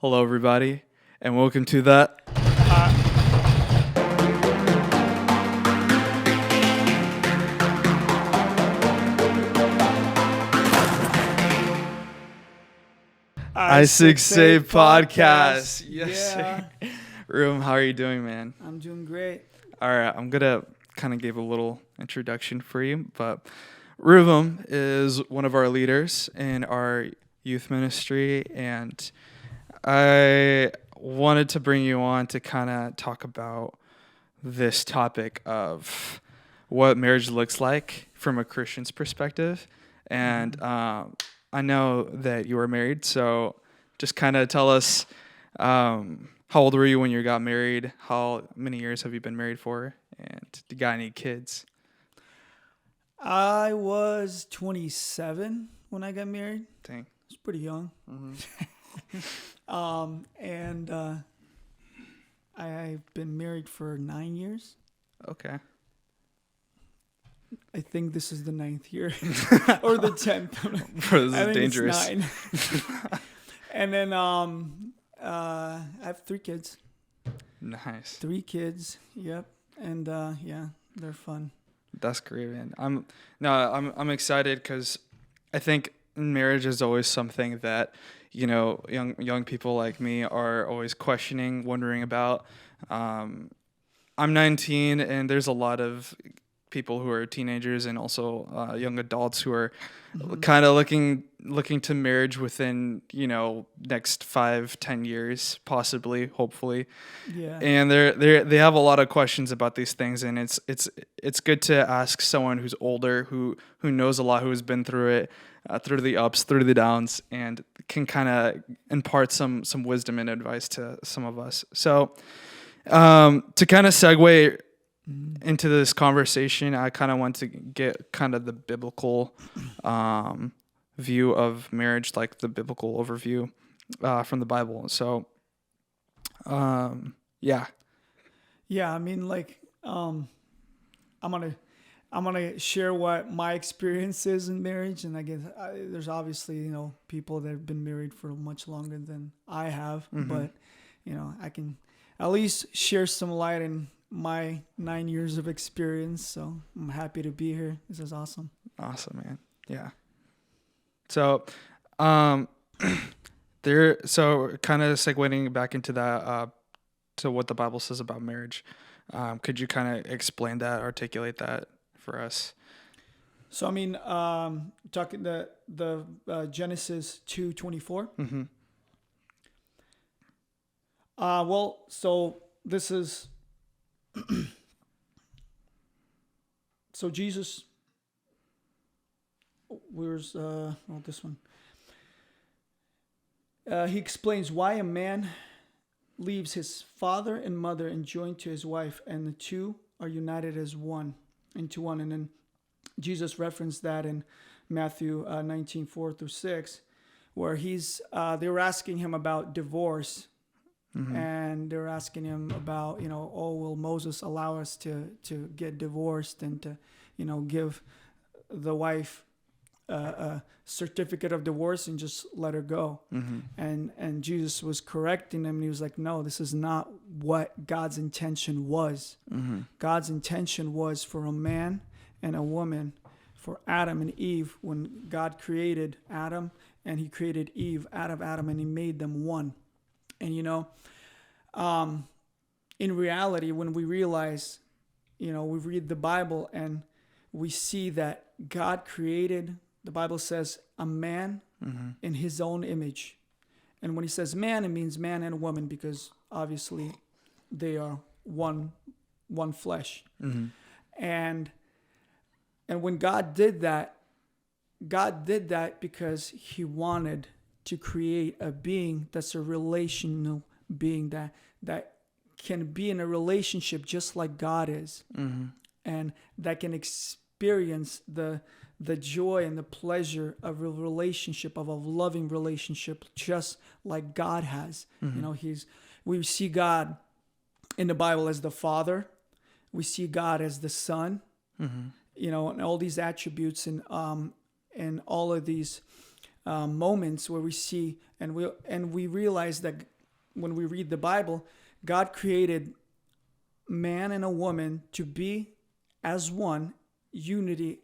Hello, everybody, and welcome to the i68 podcast. Yes, Yeah, sir. Room, how are you doing, man? I'm doing great. All right, I'm gonna kind of give a little introduction for you, but Rhythm is one of our leaders in our youth ministry, and I wanted to bring you on to kind of talk about this topic of what marriage looks like from a Christian's perspective. And I know that you were married, so just kind of tell us how old were you when you got married? How many years have you been married for? And do you got any kids? I was 27 when I got married. Dang. I was pretty young. And I've been married for 9 years. Okay. I think this is the 9th year or the 10th. Bro, this I is think dangerous. It's 9. And then I have 3 kids. Nice. 3 kids. Yep. And yeah, they're fun. That's great, man. I'm excited because I think marriage is always something that, you know, young people like me are always questioning, wondering about. I'm 19, and there's a lot of people who are teenagers and also young adults who are kind of looking to marriage within, you know, next 5-10 years, possibly, hopefully. Yeah. And they have a lot of questions about these things, and it's good to ask someone who's older, who knows a lot, who has been through it, through the ups, through the downs, and can kind of impart some wisdom and advice to some of us. So to kind of segue into this conversation, I kind of want to get kind of the biblical view of marriage, like the biblical overview from the Bible. So yeah. I mean, like, I'm gonna share what my experience is in marriage, and I guess there's obviously, you know, people that have been married for much longer than I have, but you know, I can at least share some light in my 9 years of experience. So I'm happy to be here. This is awesome. Awesome, man. Yeah. So, so kind of segueing back into that, to what the Bible says about marriage. Could you kind of explain that, articulate that for us? So I mean, talking the Genesis 2:24. Mm-hmm. Well, so this is so Jesus. Where's this one? He explains why a man leaves his father and mother and joined to his wife, and the two are united as one into one. And then Jesus referenced that in Matthew 19:4-6, where they were asking him about divorce. And they're asking him about, you know, will Moses allow us to get divorced and to, you know, give the wife a certificate of divorce and just let her go. And Jesus was correcting them, and he was like, no, this is not what God's intention was. God's intention was for a man and a woman, for Adam and Eve, when God created Adam and he created Eve out of Adam, and he made them one. And, you know, in reality, when we realize, you know, we read the Bible and we see that God created, the Bible says, a man in his own image. And when he says man, it means man and woman, because obviously they are one flesh. And when God did that because he wanted to create a being that's a relational being that can be in a relationship just like God is, and that can experience the joy and the pleasure of a relationship, of a loving relationship, just like God has. You know, we see God in the Bible as the Father, we see God as the Son, you know, and all these attributes and all of these moments where we see and we realize that when we read the Bible, God created man and a woman to be as one, unity,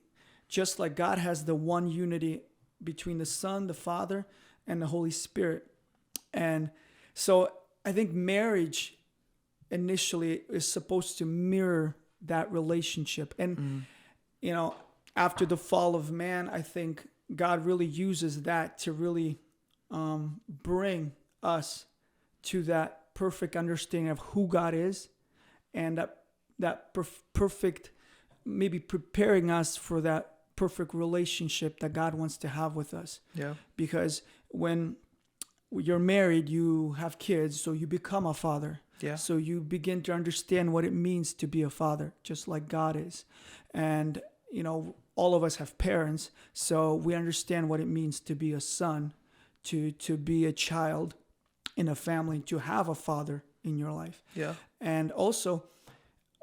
just like God has the one unity between the Son, the Father, and the Holy Spirit. And so I think marriage initially is supposed to mirror that relationship. And, after the fall of man, I think God really uses that to really bring us to that perfect understanding of who God is, and that perfect, maybe preparing us for that perfect relationship that God wants to have with us. Yeah. Because when you're married, you have kids, so you become a father. Yeah. So you begin to understand what it means to be a father, just like God is. And, all of us have parents, so we understand what it means to be a son, to be a child in a family, to have a father in your life. Yeah. And also,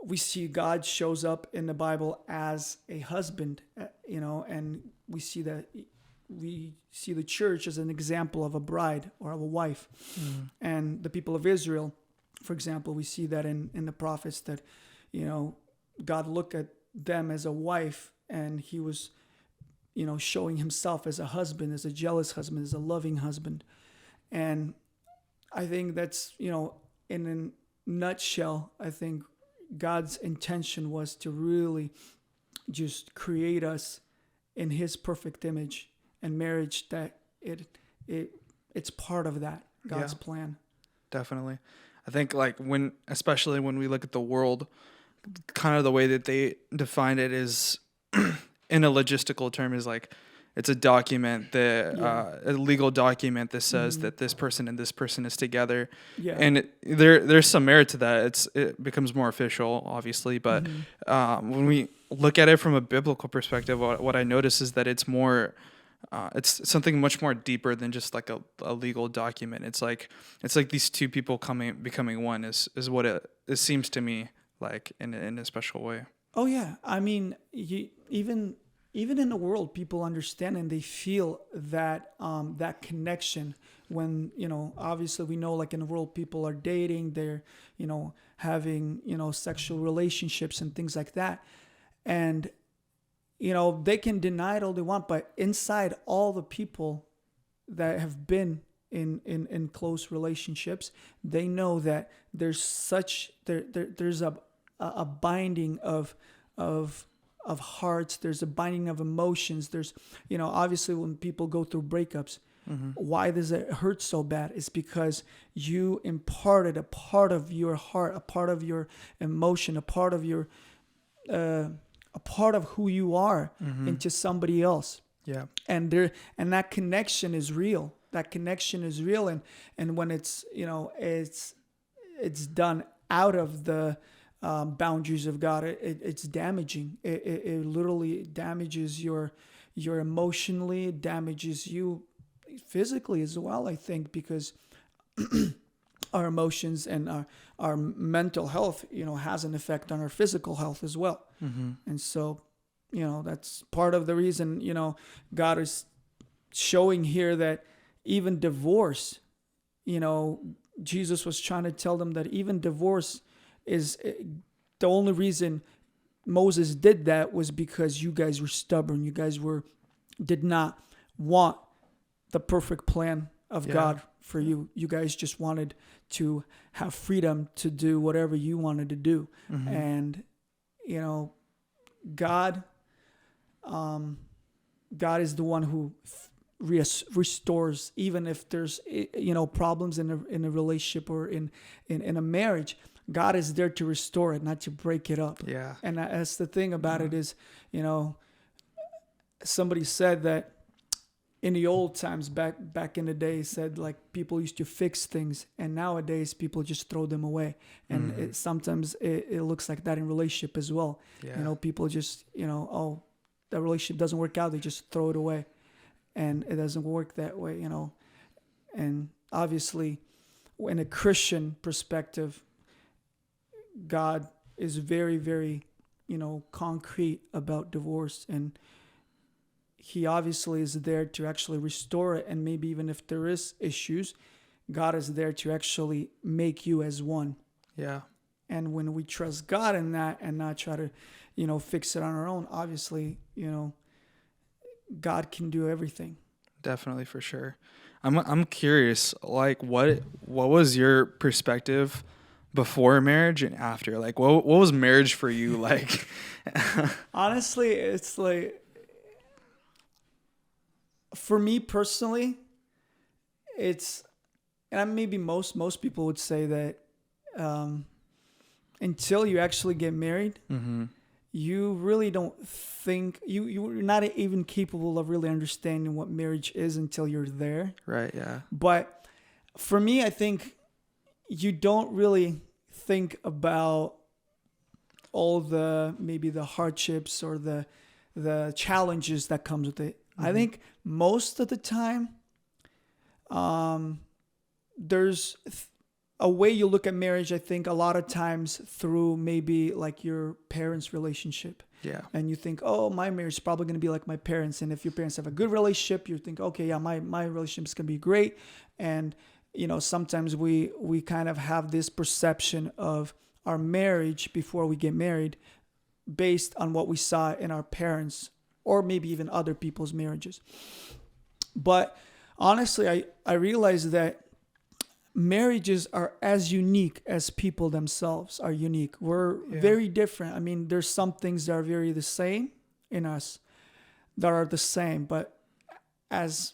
we see God shows up in the Bible as a husband, and we see the church as an example of a bride or of a wife. And the people of Israel, for example, we see that in the prophets that, God looked at them as a wife, and he was, showing himself as a husband, as a jealous husband, as a loving husband. And I think that's, in a nutshell, I think God's intention was to really just create us in his perfect image, and marriage, that it's part of that, God's plan. Definitely. I think especially when we look at the world, kind of the way that they define it is in a logistical term is like, it's a document that a legal document that says that this person and this person is together. Yeah. And there's some merit to that. It becomes more official, obviously, but when we look at it from a biblical perspective, what I notice is that it's more it's something much more deeper than just like a legal document. It's like these two people becoming one is what it seems to me like in a special way. Oh yeah, I mean, even in the world, people understand and they feel that that connection. When obviously we know, like in the world, people are dating, they're having sexual relationships and things like that, and they can deny it all they want, but inside, all the people that have been in close relationships, they know that there's there's a binding of hearts. There's a binding of emotions. There's obviously when people go through breakups, why does it hurt so bad? It's because you imparted a part of your heart, a part of your emotion, a part of your a part of who you are into somebody else. Yeah. And that connection is real. That connection is real, and when it's it's done out of the boundaries of God, it's damaging. It literally damages your emotionally, it damages you physically as well, I think, because our emotions and our mental health, has an effect on our physical health as well. And so, that's part of the reason, God is showing here that even divorce, Jesus was trying to tell them that even divorce is the only reason Moses did that was because you guys were stubborn. You guys did not want the perfect plan of God for you. You guys just wanted to have freedom to do whatever you wanted to do. And, God is the one who restores, even if there's, problems in a relationship or in a marriage. God is there to restore it, not to break it up. Yeah. And that's the thing about it is, somebody said that in the old times, back in the day, said like people used to fix things, and nowadays people just throw them away. And sometimes it looks like that in relationship as well. Yeah. People just, oh, that relationship doesn't work out, they just throw it away. And it doesn't work that way, And obviously, in a Christian perspective, God is very, very, concrete about divorce. And, he obviously is there to actually restore it. And maybe even if there is issues, God is there to actually make you as one. Yeah. And when we trust God in that and not try to, fix it on our own, obviously, God can do everything. Definitely, for sure. I'm curious, like what was your perspective before marriage and after? Like what was marriage for you like? Honestly, it's like, for me personally, it's, and maybe most people would say that until you actually get married, Mm-hmm. you really don't think you're not even capable of really understanding what marriage is until you're there. Right. Yeah. But for me, I think you don't really think about all the maybe the hardships or the challenges that comes with it. Mm-hmm. I think most of the time, there's a way you look at marriage. I think a lot of times through maybe like your parents' relationship. Yeah. And you think, oh, my marriage is probably going to be like my parents. And if your parents have a good relationship, you think, okay, yeah, my relationship is going to be great. And sometimes we kind of have this perception of our marriage before we get married based on what we saw in our parents or maybe even other people's marriages. But honestly, I realized that marriages are as unique as people themselves are unique. We're very different. I mean, there's some things that are very the same in us that are the same, but as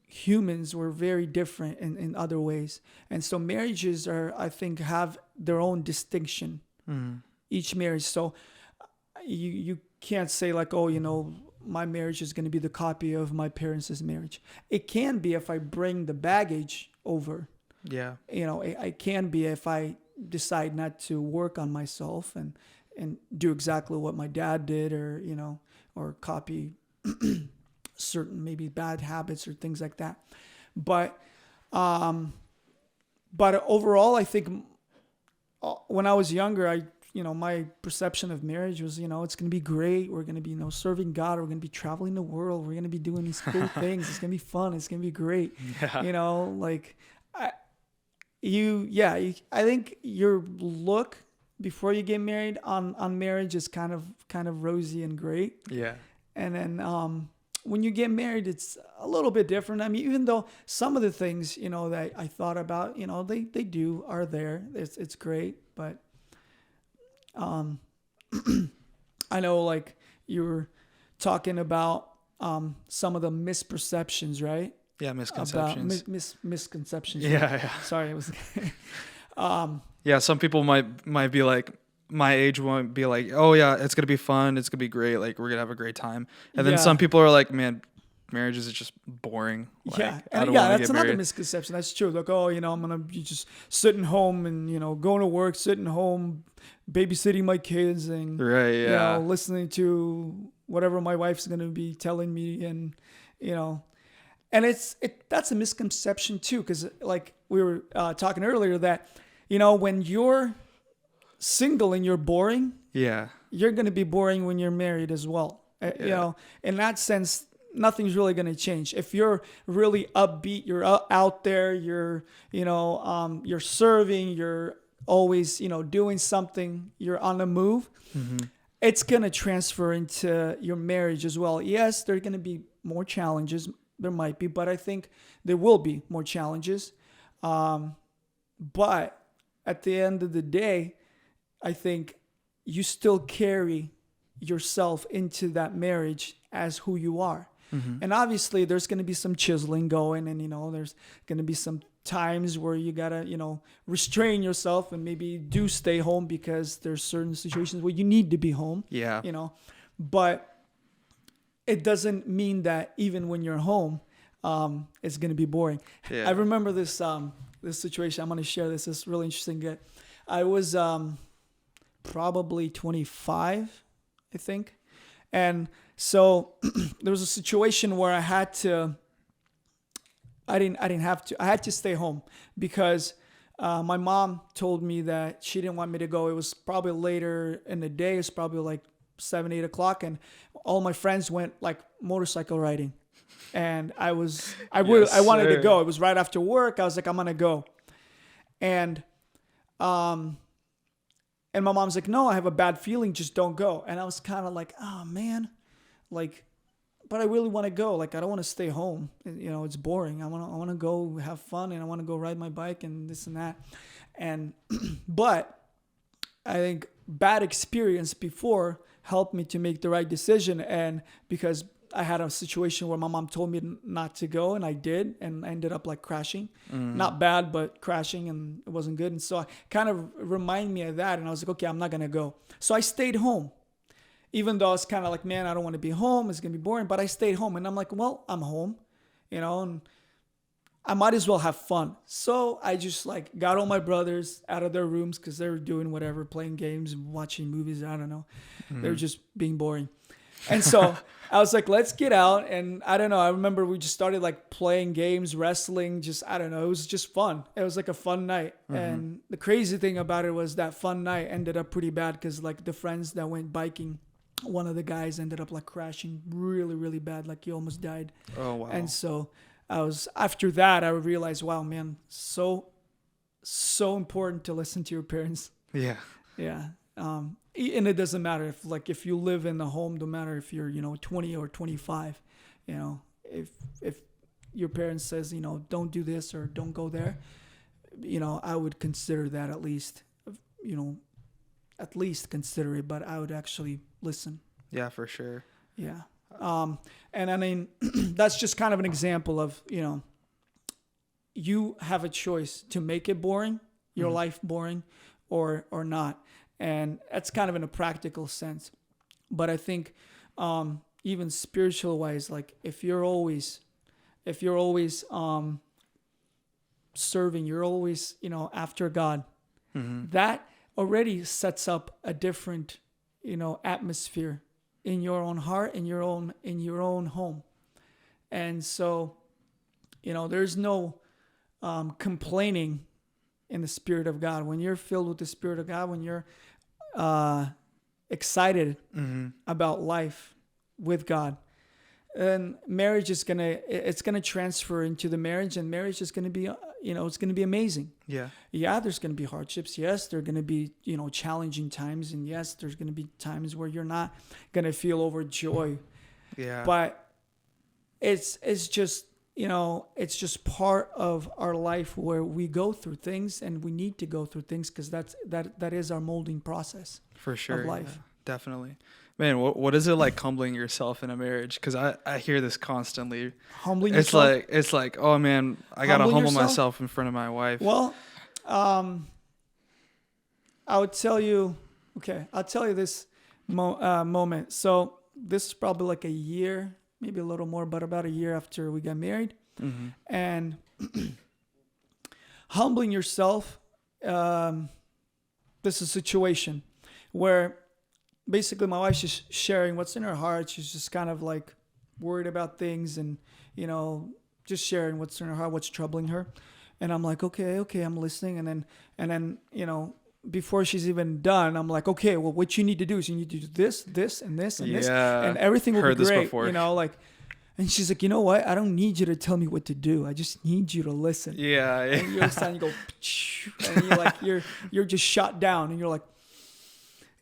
humans, we're very different in other ways. And so marriages are, I think, have their own distinction, each marriage. So you can't say like, oh, my marriage is going to be the copy of my parents' marriage. It can be if I bring the baggage over. Yeah. It can be if I decide not to work on myself and do exactly what my dad did, or copy certain maybe bad habits or things like that. But overall, I think when I was younger, my perception of marriage was, it's going to be great. We're going to be, serving God. We're going to be traveling the world. We're going to be doing these cool things. It's going to be fun. It's going to be great. Yeah. I think your look before you get married on marriage is kind of rosy and great. Yeah. And then when you get married, it's a little bit different. I mean, even though some of the things, that I thought about, they are there. It's great. But I know like you were talking about some of the misperceptions, right? Yeah, misconceptions. About misconceptions. Yeah. Sorry, it was. Yeah, some people might be like, my age won't be like, oh yeah, it's gonna be fun, it's gonna be great, like we're gonna have a great time. And then some people are like, man, marriage is just boring. Like, that's another misconception. That's true. Like, oh, I'm gonna be just sitting home and going to work, sitting home, babysitting my kids, and right, yeah, listening to whatever my wife's gonna be telling me, and and that's a misconception too, because like we were talking earlier that when you're single and you're boring, you're gonna be boring when you're married as well. In that sense, nothing's really going to change. If you're really upbeat, you're out there, you're serving, you're always, doing something, you're on the move, it's going to transfer into your marriage as well. Yes, there are going to be more challenges. There might be, but I think there will be more challenges. But at the end of the day, I think you still carry yourself into that marriage as who you are. And obviously there's going to be some chiseling going, and there's going to be some times where you got to restrain yourself and maybe do stay home because there's certain situations where you need to be home. But it doesn't mean that even when you're home, it's going to be boring. I remember this situation. I'm going to share this. It's really interesting. I was probably 25, I think. And so there was a situation where I had to stay home because my mom told me that she didn't want me to go. It was probably later in the day. It's probably like 7, 8 o'clock, and all my friends went like motorcycle riding. And I Yes, wanted to sir. go. It was right after work. I was like, I'm gonna go. And and my mom's like, no, I have a bad feeling, just don't go. And I was kind of like, oh man, like, but I really want to go. Like, I don't want to stay home. You know, it's boring. I want to go have fun, and I want to go ride my bike and this and that. And but I think bad experience before helped me to make the right decision. And because I had a situation where my mom told me not to go, and I did, and I ended up like crashing. Not bad, but crashing, and it wasn't good. And so I kind of reminded me of that, and I was like, okay, I'm not gonna go. So I stayed home, even though I was kind of like, man, I don't want to be home. It's gonna be boring. But I stayed home, and I'm like, well, I'm home, you know, and I might as well have fun. So I just like got all my brothers out of their rooms because they were doing whatever, playing games, watching movies. I don't know. They were just being boring. And so I was like, let's get out. And I don't know. I remember we just started like playing games, wrestling, just, I don't know. It was just fun. It was like a fun night. And the crazy thing about it was that fun night ended up pretty bad because like the friends that went biking, one of the guys ended up like crashing really, really bad. Like he almost died. Oh, wow. And so after that, I realized, wow, man, so important to listen to your parents. Yeah. Yeah. And it doesn't matter if you live in the home, no matter if you're, 20 or 25, if your parents says, don't do this or don't go there, I would consider that at least consider it, but I would actually listen. Yeah, for sure. Yeah. And I mean, that's just kind of an example of, you have a choice to make it boring, your life boring or not. And that's kind of in a practical sense. But I think, even spiritual wise, like if you're always serving, you're always, after God, that already sets up a different, atmosphere in your own heart, in your own home. And so, there's no complaining in the Spirit of God. When you're filled with the Spirit of God, when you're excited about life with God, and marriage is it's gonna transfer into the marriage, and marriage is gonna be, it's gonna be amazing. Yeah. Yeah, there's gonna be hardships. Yes, there are gonna be, challenging times, and yes, there's gonna be times where you're not gonna feel overjoyed. Yeah. But it's just, it's just part of our life where we go through things, and we need to go through things because that is our molding process. For sure. Of life. Yeah, definitely. Man, what is it like humbling yourself in a marriage? Because I hear this constantly. Humbling It's yourself. it's like, oh man, I gotta Humbling humble yourself? myself in front of my wife. Well, I would tell you. Okay, I'll tell you this moment. So this is probably like a year, maybe a little more, but about a year after we got married. And humbling yourself. This is a situation where basically my wife's just sharing what's in her heart. She's just kind of like worried about things, and just sharing what's in her heart, what's troubling her. And I'm like, okay, I'm listening. And then before she's even done, I'm like, okay, well, what you need to do is you need to do this, and this, and this, and everything will Heard be this great. before. And she's like, you know what? I don't need you to tell me what to do. I just need you to listen. Yeah. And you're standing, you go, and you're like, you're just shot down, and you're like,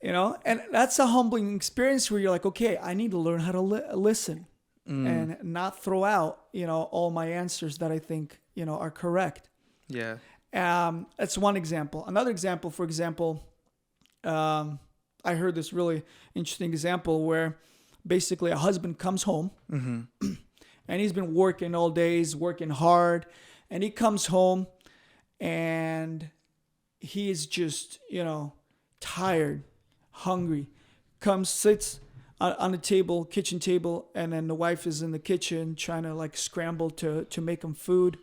and that's a humbling experience where you're like, okay, I need to learn how to listen and not throw out, all my answers that I think, are correct. Yeah. That's one example. Another example, for example, I heard this really interesting example where basically a husband comes home and he's been working all day, he's working hard, and he comes home and he is just, tired, hungry, sits on the table, kitchen table, and then the wife is in the kitchen trying to like scramble to make him food.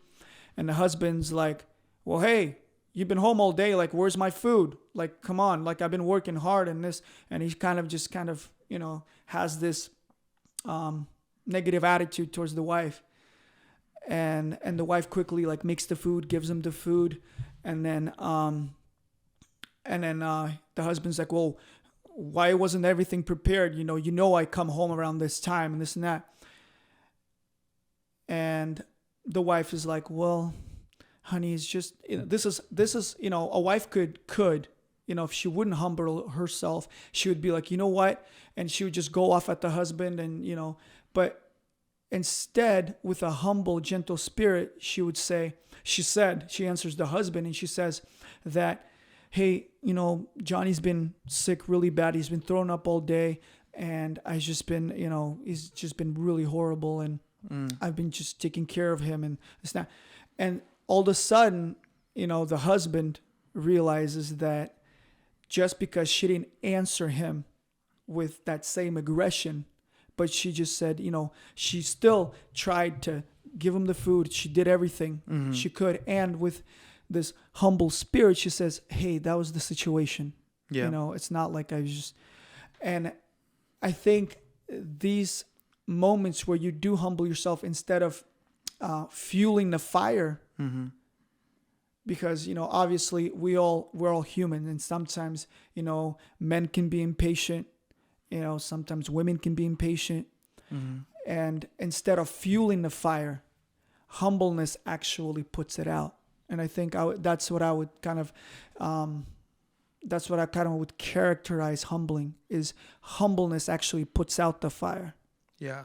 And the husband's like, well, hey, you've been home all day. Like, where's my food? Like, come on. Like, I've been working hard in this. And he kind of, has this negative attitude towards the wife. And the wife quickly like makes the food, gives him the food. And then the husband's like, well, why wasn't everything prepared? I come home around this time and this and that. And the wife is like, well, honey, it's just, this is, a wife could, if she wouldn't humble herself, she would be like, you know what? And she would just go off at the husband but instead, with a humble, gentle spirit, she answers the husband and she says that, hey, Johnny's been sick really bad. He's been thrown up all day. And I've just been, he's just been really horrible. And I've been just taking care of him and it's not. And all of a sudden, the husband realizes that just because she didn't answer him with that same aggression, but she just said, she still tried to give him the food. She did everything she could. And with this humble spirit, she says, hey, that was the situation. Yeah. It's not like I was just, and I think these moments where you do humble yourself instead of fueling the fire, because obviously we're all human, and sometimes men can be impatient, sometimes women can be impatient, and instead of fueling the fire, humbleness actually puts it out. And I think that's what I would kind of would characterize humbling, is humbleness actually puts out the fire. Yeah,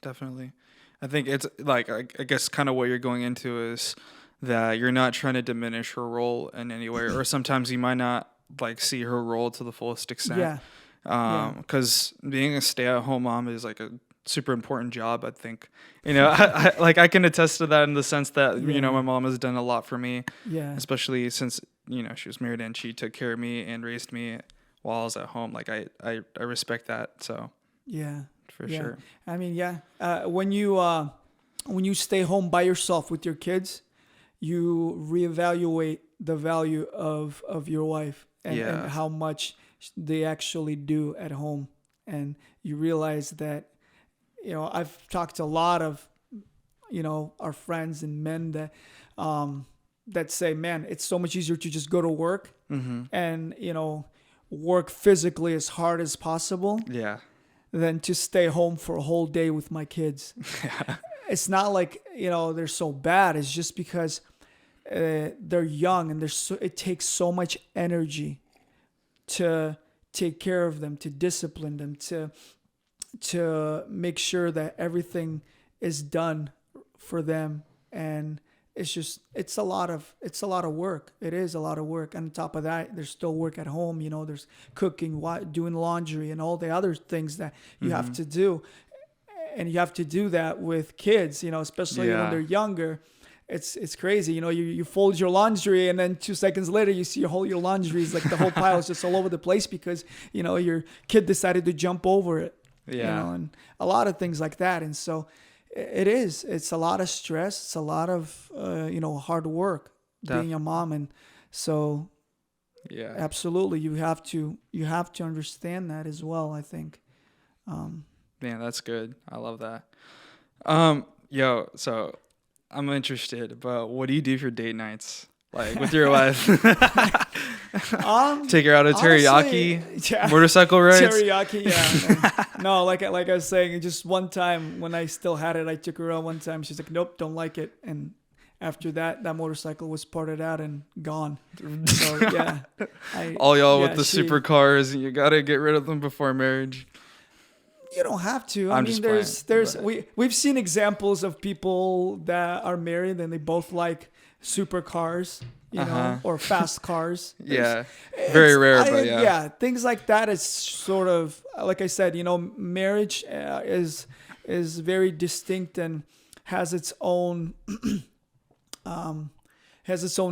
definitely. I think it's like, I guess kind of what you're going into is that you're not trying to diminish her role in any way, or sometimes you might not like see her role to the fullest extent. Yeah. Because being a stay-at-home mom is like a super important job. I think, I can attest to that in the sense that, my mom has done a lot for me, especially since, she was married and she took care of me and raised me while I was at home. Like I respect that. So yeah. For sure. I mean, when you stay home by yourself with your kids, you reevaluate the value of your wife and how much they actually do at home. And you realize that, I've talked to a lot of, our friends and men that say, man, it's so much easier to just go to work and, work physically as hard as possible. Yeah. Than to stay home for a whole day with my kids. It's not like, they're so bad. It's just because they're young and it takes so much energy to take care of them, to discipline them, to make sure that everything is done for them. And it's a lot of work. It is a lot of work. And on top of that, there's still work at home. There's cooking, doing laundry, and all the other things that you have to do. And you have to do that with kids, especially when they're younger. It's crazy. You fold your laundry and then 2 seconds later you see your laundry is like the whole pile is just all over the place because, your kid decided to jump over it. Yeah. And a lot of things like that. And so it's a lot of stress. It's a lot of, hard work being a mom. And so absolutely. You have to understand that as well, I think. Man, that's good. I love that. So I'm interested, but what do you do for date nights? Like with your wife? Take her out of teriyaki, honestly, motorcycle rides? Teriyaki, yeah. No, like I was saying, just one time when I still had it, I took her out one time. She's like, nope, don't like it. And after that motorcycle was parted out and gone. So, yeah. All y'all with the supercars, and you got to get rid of them before marriage. You don't have to. I mean, we've seen examples of people that are married and they both like supercars, or fast cars. Very rare, but yeah. Yeah, things like that is sort of, like I said, marriage is very distinct and has its own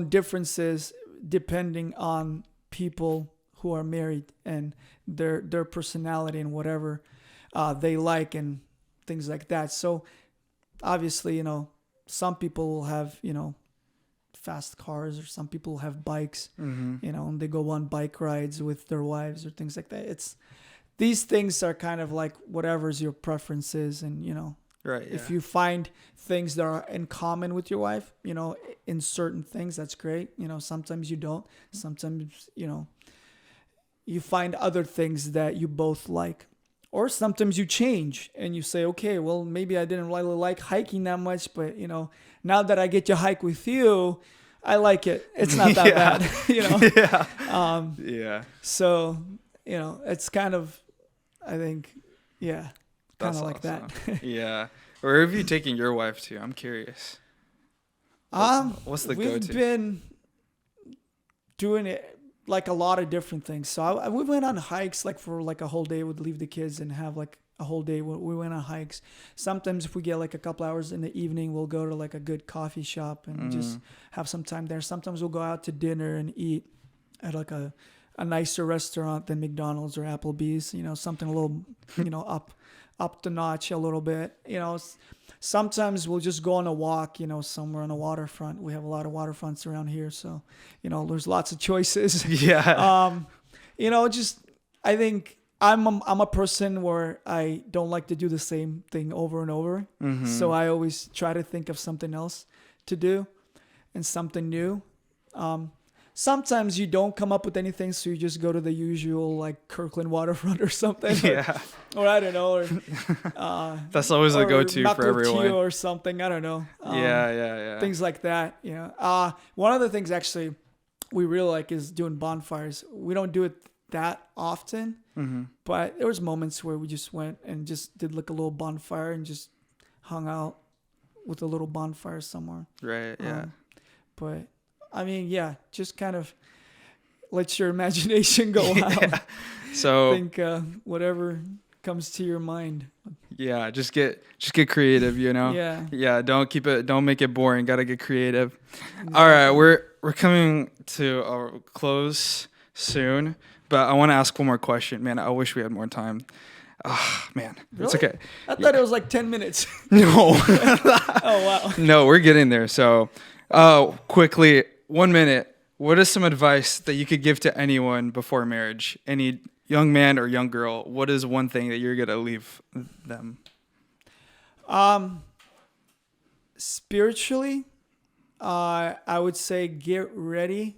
differences depending on people who are married and their personality and whatever they like and things like that. So obviously, some people will have, fast cars, or some people have bikes, and they go on bike rides with their wives or things like that. These things are kind of like whatever's your preferences, and right. If you find things that are in common with your wife, in certain things, that's great. Sometimes you don't. Sometimes you find other things that you both like. Or sometimes you change and you say, okay, well, maybe I didn't really like hiking that much, but now that I get to hike with you, I like it. It's not that bad, Yeah. Yeah. So, it's kind of, I think, yeah, kind That's of like awesome. that. Yeah. Where have you taken your wife to? I'm curious. What's the We've go-to? been doing it like a lot of different things. So we went on hikes like for like a whole day. We'd leave the kids and have like a whole day. We went on hikes. Sometimes if we get like a couple hours in the evening, we'll go to like a good coffee shop and just have some time there. Sometimes we'll go out to dinner and eat at like a nicer restaurant than McDonald's or Applebee's. Something a little up the notch a little bit. Sometimes we'll just go on a walk, somewhere on a waterfront. We have a lot of waterfronts around here, so there's lots of choices. Yeah. Just I think I'm a person where I don't like to do the same thing over and over. So I always try to think of something else to do and something new. Sometimes you don't come up with anything, so you just go to the usual like Kirkland waterfront or something. Yeah. Or I don't know. Or, that's always the go-to for everyone. Or something. I don't know. Yeah. Things like that. One of the things actually we really like is doing bonfires. We don't do it that often, but there was moments where we just went and just did like a little bonfire and just hung out with a little bonfire somewhere. Right. Yeah. But I mean, just kind of let your imagination go out. Yeah. So think whatever comes to your mind. Yeah, just get creative, Yeah, don't make it boring. Got to get creative. No. All right, we're coming to a close soon, but I want to ask one more question. Man, I wish we had more time. Oh, man. Really? It's okay. I thought it was like 10 minutes. No. Oh, wow. No, we're getting there. So, quickly, 1 minute. What is some advice that you could give to anyone before marriage? Any young man or young girl, what is one thing that you're going to leave them? Spiritually, I would say get ready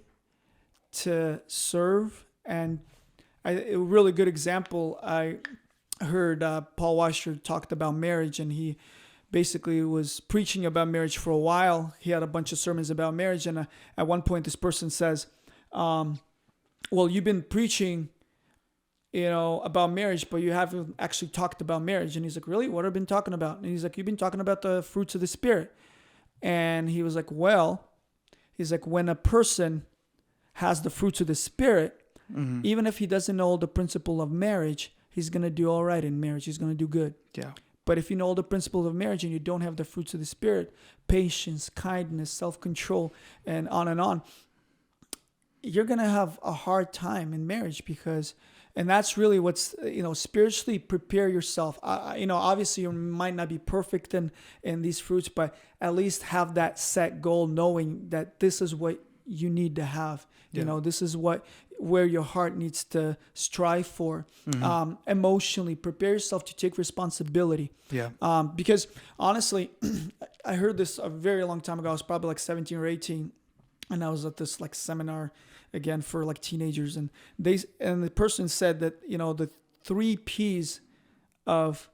to serve. And a really good example, I heard Paul Washer talked about marriage, and he basically was preaching about marriage for a while. He had a bunch of sermons about marriage, and at one point this person says, well, you've been preaching about marriage, but you haven't actually talked about marriage. And he's like, really? What have I been talking about? And he's like, you've been talking about the fruits of the Spirit. And he was like, well, he's like, when a person has the fruits of the Spirit, even if he doesn't know the principle of marriage, he's going to do all right in marriage. He's going to do good. Yeah. But if you know the principle of marriage and you don't have the fruits of the Spirit, patience, kindness, self-control, and on, you're going to have a hard time in marriage and that's really what's, spiritually prepare yourself. Obviously you might not be perfect in these fruits, but at least have that set goal, knowing that this is what you need to have. Yeah. This is where your heart needs to strive for. Emotionally, prepare yourself to take responsibility. Yeah. Because honestly, I heard this a very long time ago. I was probably like 17 or 18, and I was at this like seminar again for like teenagers, and the person said that the 3 P's of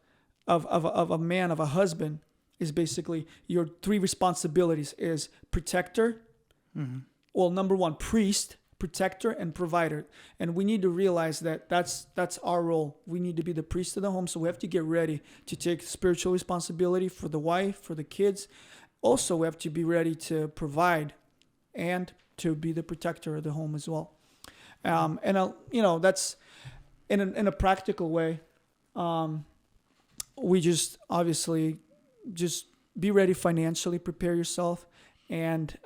a man, of a husband, is basically your 3 responsibilities is protector. Well, number 1, priest, protector, and provider. And we need to realize that that's our role. We need to be the priest of the home, so we have to get ready to take spiritual responsibility for the wife, for the kids. Also, we have to be ready to provide and to be the protector of the home as well. That's in a practical way. We just obviously just be ready financially, prepare yourself, and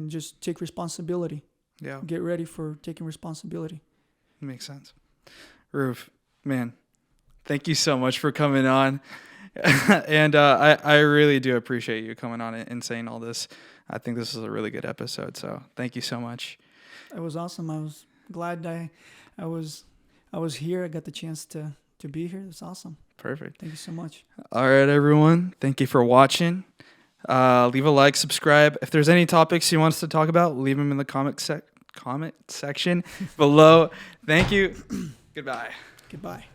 just take responsibility. Yeah. Get ready for taking responsibility. Makes sense. Roof, man, thank you so much for coming on. And I really do appreciate you coming on and saying all this. I think this is a really good episode. So thank you so much. It was awesome. I was glad I was here. I got the chance to be here. It's awesome. Perfect. Thank you so much. All right, everyone. Thank you for watching. Leave a like, subscribe. If there's any topics you want us to talk about, leave them in the comment section below. Thank you. Goodbye. Goodbye.